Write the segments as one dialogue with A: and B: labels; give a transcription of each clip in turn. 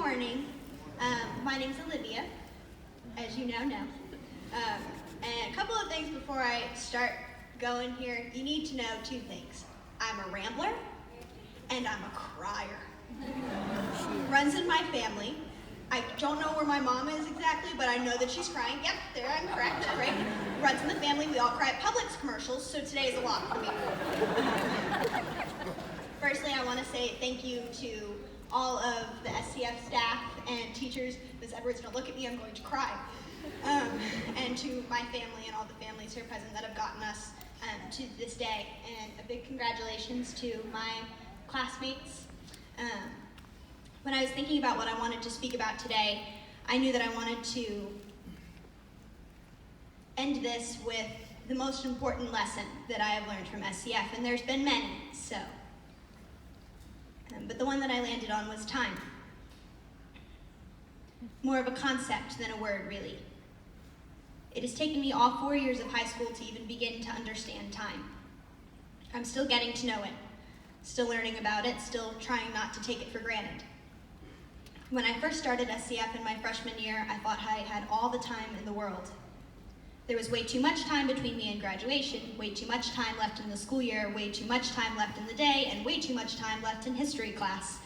A: morning. My name's Olivia, as you now know. And a couple of things before I start going here. You need to know two things. I'm a rambler, and I'm a crier. Runs in my family. I don't know where my mom is exactly, but I know that she's crying. Yep, there, I'm correct, that's right. Runs in the family. We all cry at Publix commercials, so today is a lot for me. Firstly, I want to say thank you to all of the SCF staff and teachers. Miss Edwards, don't look at me, I'm going to cry. And to my family and all the families here present that have gotten us to this day. And a big congratulations to my classmates. When I was thinking about what I wanted to speak about today, I knew that I wanted to end this with the most important lesson that I have learned from SCF, and there's been many, so. But the one that I landed on was time. More of a concept than a word, really. It has taken me all 4 years of high school to even begin to understand time. I'm still getting to know it, still learning about it, still trying not to take it for granted. When I first started SCF in my freshman year, I thought I had all the time in the world. There was way too much time between me and graduation, way too much time left in the school year, way too much time left in the day, and way too much time left in history class.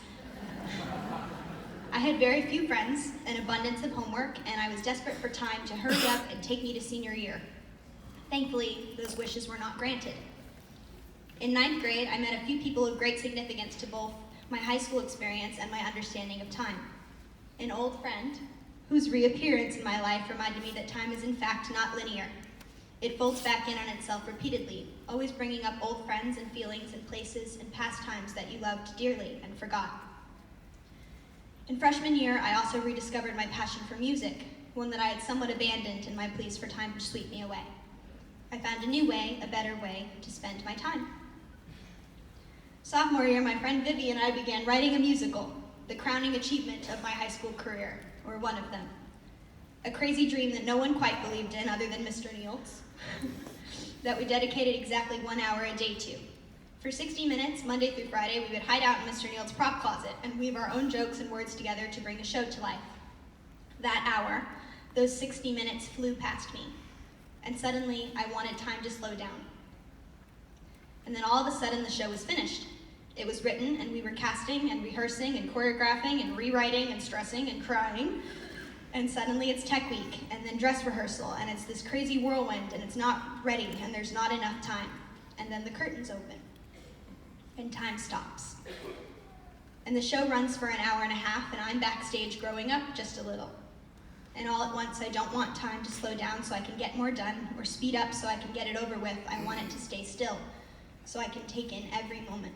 A: I had very few friends, an abundance of homework, and I was desperate for time to hurry up and take me to senior year. Thankfully, those wishes were not granted. In 9th grade, I met a few people of great significance to both my high school experience and my understanding of time. An old friend, whose reappearance in my life reminded me that time is in fact not linear. It folds back in on itself repeatedly, always bringing up old friends and feelings and places and past times that you loved dearly and forgot. In freshman year, I also rediscovered my passion for music, one that I had somewhat abandoned in my pleas for time to sweep me away. I found a new way, a better way, to spend my time. Sophomore year, my friend Vivi and I began writing a musical, the crowning achievement of my high school career, or one of them. A crazy dream that no one quite believed in other than Mr. Niels, that we dedicated exactly 1 hour a day to. For 60 minutes, Monday through Friday, we would hide out in Mr. Niels' prop closet and weave our own jokes and words together to bring the show to life. That hour, those 60 minutes flew past me, and suddenly I wanted time to slow down. And then all of a sudden the show was finished. It was written, and we were casting and rehearsing and choreographing and rewriting and stressing and crying. And suddenly it's tech week, and then dress rehearsal, and it's this crazy whirlwind, and it's not ready, and there's not enough time. And then the curtains open, and time stops. And the show runs for an hour and a half, and I'm backstage growing up just a little. And all at once, I don't want time to slow down so I can get more done, or speed up so I can get it over with. I want it to stay still, so I can take in every moment.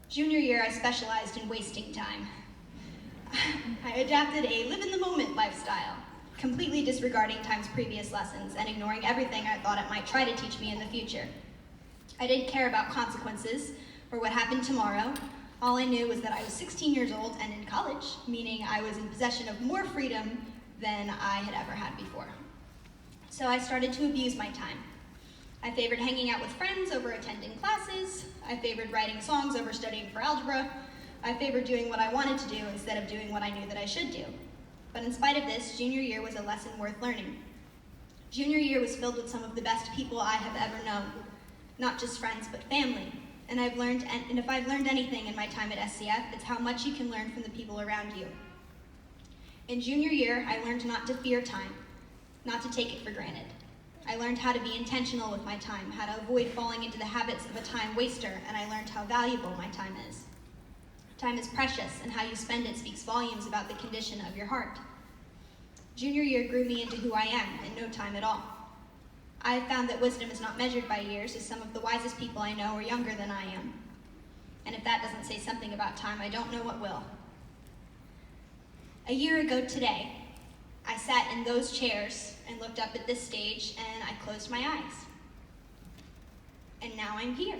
A: Junior year, I specialized in wasting time. I adapted a live-in-the-moment lifestyle, completely disregarding time's previous lessons and ignoring everything I thought it might try to teach me in the future. I didn't care about consequences or what happened tomorrow. All I knew was that I was 16 years old and in college, meaning I was in possession of more freedom than I had ever had before. So I started to abuse my time. I favored hanging out with friends over attending classes. I favored writing songs over studying for algebra. I favored doing what I wanted to do instead of doing what I knew that I should do. But in spite of this, junior year was a lesson worth learning. Junior year was filled with some of the best people I have ever known. Not just friends, but family. And if I've learned anything in my time at SCF, it's how much you can learn from the people around you. In junior year, I learned not to fear time, not to take it for granted. I learned how to be intentional with my time, how to avoid falling into the habits of a time waster, and I learned how valuable my time is. Time is precious, and how you spend it speaks volumes about the condition of your heart. Junior year grew me into who I am in no time at all. I have found that wisdom is not measured by years, as some of the wisest people I know are younger than I am. And if that doesn't say something about time, I don't know what will. A year ago today, I sat in those chairs and looked up at this stage, and I closed my eyes. And now I'm here.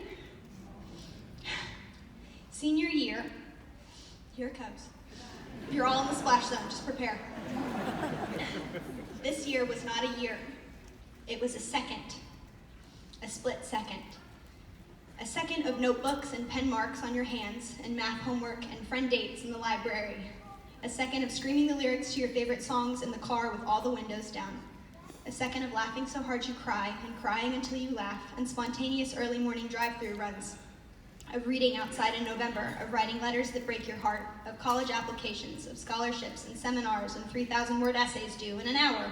A: Senior year, here it comes. You're all in the splash zone, just prepare. This year was not a year. It was a second, a split second. A second of notebooks and pen marks on your hands and math homework and friend dates in the library. A second of screaming the lyrics to your favorite songs in the car with all the windows down. A second of laughing so hard you cry and crying until you laugh, and spontaneous early morning drive-through runs. Of reading outside in November, of writing letters that break your heart, of college applications, of scholarships and seminars and 3,000-word essays due in an hour,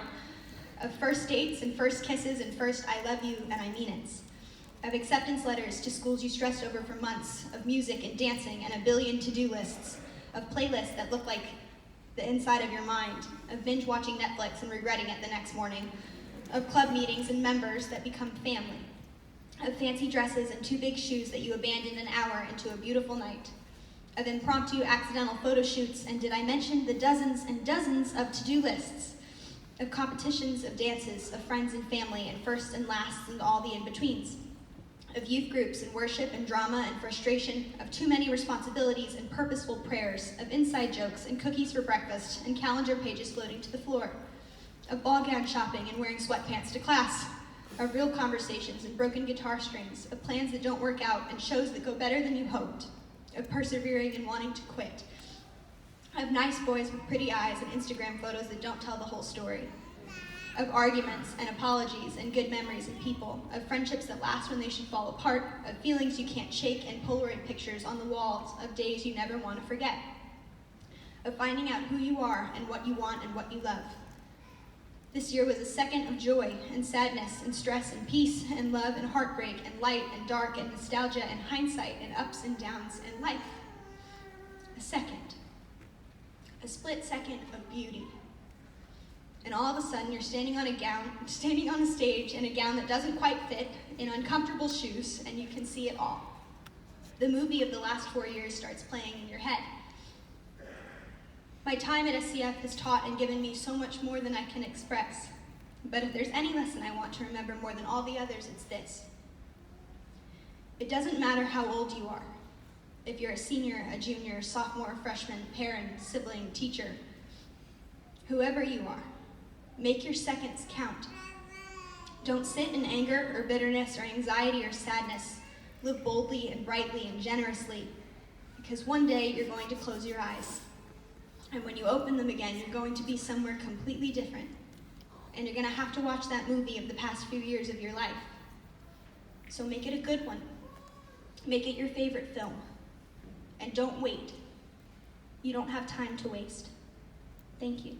A: of first dates and first kisses and first I love you and I mean it, of acceptance letters to schools you stressed over for months, of music and dancing and a billion to-do lists, of playlists that look like the inside of your mind, of binge watching Netflix and regretting it the next morning, of club meetings and members that become family, of fancy dresses and too big shoes that you abandoned an hour into a beautiful night, of impromptu accidental photo shoots, and did I mention the dozens and dozens of to-do lists, of competitions, of dances, of friends and family, and firsts and lasts and all the in-betweens, of youth groups and worship and drama and frustration, of too many responsibilities and purposeful prayers, of inside jokes and cookies for breakfast and calendar pages floating to the floor, of ball gown shopping and wearing sweatpants to class, of real conversations and broken guitar strings, of plans that don't work out and shows that go better than you hoped, of persevering and wanting to quit, of nice boys with pretty eyes and Instagram photos that don't tell the whole story, of arguments and apologies and good memories and people, of friendships that last when they should fall apart, of feelings you can't shake and Polaroid pictures on the walls of days you never want to forget, of finding out who you are and what you want and what you love. This year was a second of joy and sadness and stress and peace and love and heartbreak and light and dark and nostalgia and hindsight and ups and downs and life. A second. A split second of beauty. And all of a sudden you're standing on a stage in a gown that doesn't quite fit, in uncomfortable shoes, and you can see it all. The movie of the last 4 years starts playing in your head. My time at SCF has taught and given me so much more than I can express. But if there's any lesson I want to remember more than all the others, it's this. It doesn't matter how old you are. If you're a senior, a junior, sophomore, freshman, parent, sibling, teacher, whoever you are, make your seconds count. Don't sit in anger or bitterness or anxiety or sadness. Live boldly and brightly and generously, because one day you're going to close your eyes. And when you open them again, you're going to be somewhere completely different. And you're going to have to watch that movie of the past few years of your life. So make it a good one. Make it your favorite film. And don't wait. You don't have time to waste. Thank you.